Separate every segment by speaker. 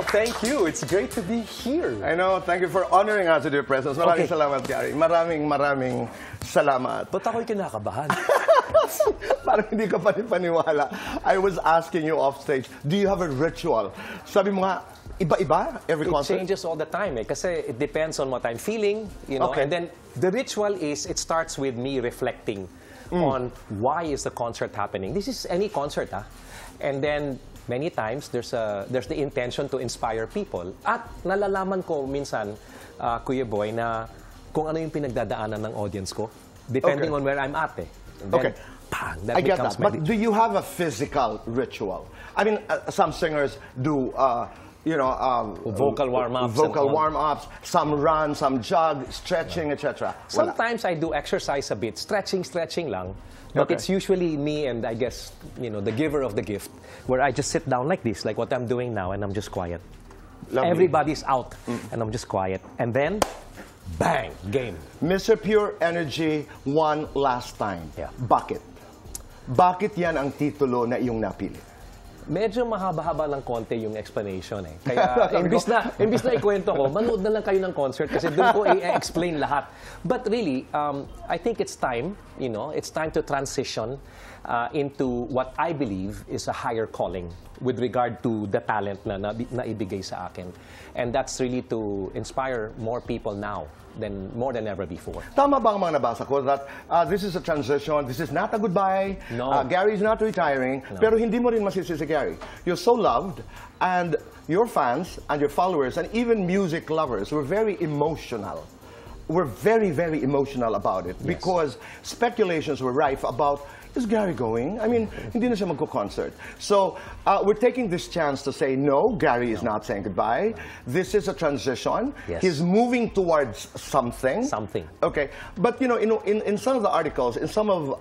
Speaker 1: thank you. It's great to be here.
Speaker 2: I know. Thank you for honoring us with your presence. Maraming salamat, Gary. Maraming salamat.
Speaker 1: Ba't ako'y kinakabahan?
Speaker 2: Parang hindi ka panipaniwala. I was asking you off stage, do you have a ritual? Sabi mo nga, iba-iba every concert?
Speaker 1: It changes all the time kasi it depends on what I'm feeling, you know. And then the ritual is, it starts with me reflecting on why is the concert happening. This is any concert, And then many times there's the intention to inspire people. At nalalaman ko minsan, Kuya Boy, na kung ano yung pinagdadaanan ng audience ko, depending on where I'm at. And then, bang, that
Speaker 2: I get that. But
Speaker 1: ritual.
Speaker 2: do you have a physical ritual? I mean, some singers do,
Speaker 1: vocal warm-ups.
Speaker 2: Vocal warm-ups. Some run, some jog, stretching, etc.
Speaker 1: Sometimes I do exercise a bit, stretching lang. But it's usually me and I guess, the giver of the gift, where I just sit down like this, like what I'm doing now, and I'm just quiet. Lovely. Everybody's out, and I'm just quiet. And then, bang, game.
Speaker 2: Mr. Pure Energy, one last time.
Speaker 1: Yeah.
Speaker 2: Bakit? Bakit yan ang titulo na iyong napili?
Speaker 1: Medyo mahaba-haba ng konti yung explanation Kaya imbis na ikwento ko, manood na lang kayo ng concert kasi doon ko i-explain lahat. But really, I think it's time, it's time to transition into what I believe is a higher calling with regard to the talent na naibigay sa akin. And that's really to inspire more people now more than ever before.
Speaker 2: Tama ba ang mga nabasa ko that this is a transition, this is not a goodbye,
Speaker 1: no.
Speaker 2: Gary's not retiring, pero hindi mo rin masisi si Gary. You're so loved, and your fans and your followers and even music lovers were very emotional. We're very, very emotional about it because speculations were rife about, is Gary going? I mean, hindi na siya magko-concert. So, we're taking this chance to say, no, Gary is not saying goodbye. This is a transition.
Speaker 1: Yes.
Speaker 2: He's moving towards something.
Speaker 1: Something.
Speaker 2: Okay. But, in some of the articles, in some of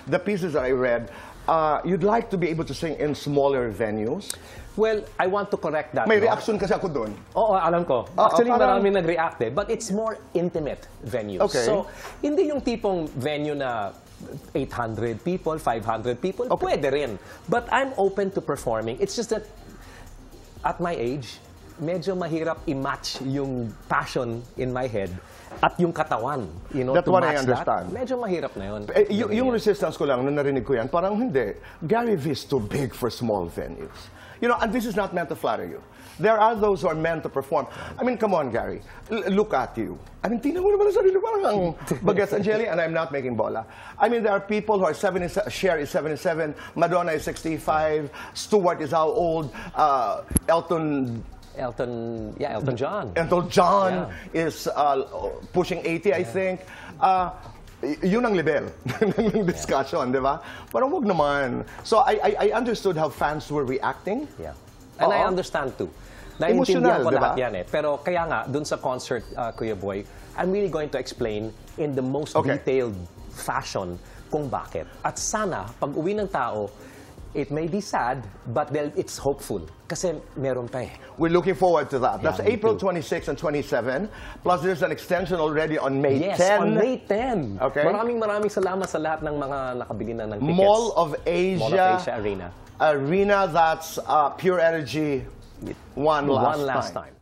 Speaker 2: the pieces that I read, you'd like to be able to sing in smaller venues.
Speaker 1: Well, I want to correct that.
Speaker 2: May reaction kasi ako doon.
Speaker 1: Oo, alam ko. Actually, marami nag-react but it's more intimate venues.
Speaker 2: Okay.
Speaker 1: So, hindi yung tipong venue na 800 people, 500 people, pwede rin. But I'm open to performing. It's just that, at my age, medyo mahirap i-match yung passion in my head at yung katawan,
Speaker 2: That's
Speaker 1: to
Speaker 2: what
Speaker 1: match
Speaker 2: I understand.
Speaker 1: that. Medyo mahirap na yun.
Speaker 2: Yung resistance ko lang, nung narinig ko yan, parang hindi. Gary V is too big for small venues. And this is not meant to flatter you. There are those who are meant to perform. I mean, come on, Gary. Look at you. I mean, tingnan mo naman ang sarili, parang ang bagets and jelly, and I'm not making bola. I mean, there are people who are 77, Cher is 77, Madonna is 65, Stewart is how old, Elton
Speaker 1: John.
Speaker 2: Elton John is pushing 80, I think. Yun ang level ng discussion, di ba? Parang wag naman. So I understood how fans were reacting.
Speaker 1: Yeah. And I understand too. Naiintindihan ko lahat yan Pero kaya nga, dun sa concert, Kuya Boy, I'm really going to explain in the most detailed fashion kung bakit. At sana, pag uwi ng tao, it may be sad, but it's hopeful. Kasi meron pa
Speaker 2: We're looking forward to that. That's April 26 and 27. Plus, there's an extension already on May 10.
Speaker 1: Yes, on May 10.
Speaker 2: Okay.
Speaker 1: Maraming salamat sa lahat ng mga nakabili na ng tickets.
Speaker 2: Mall of Asia
Speaker 1: Arena.
Speaker 2: Arena, that's Pure Energy one last time.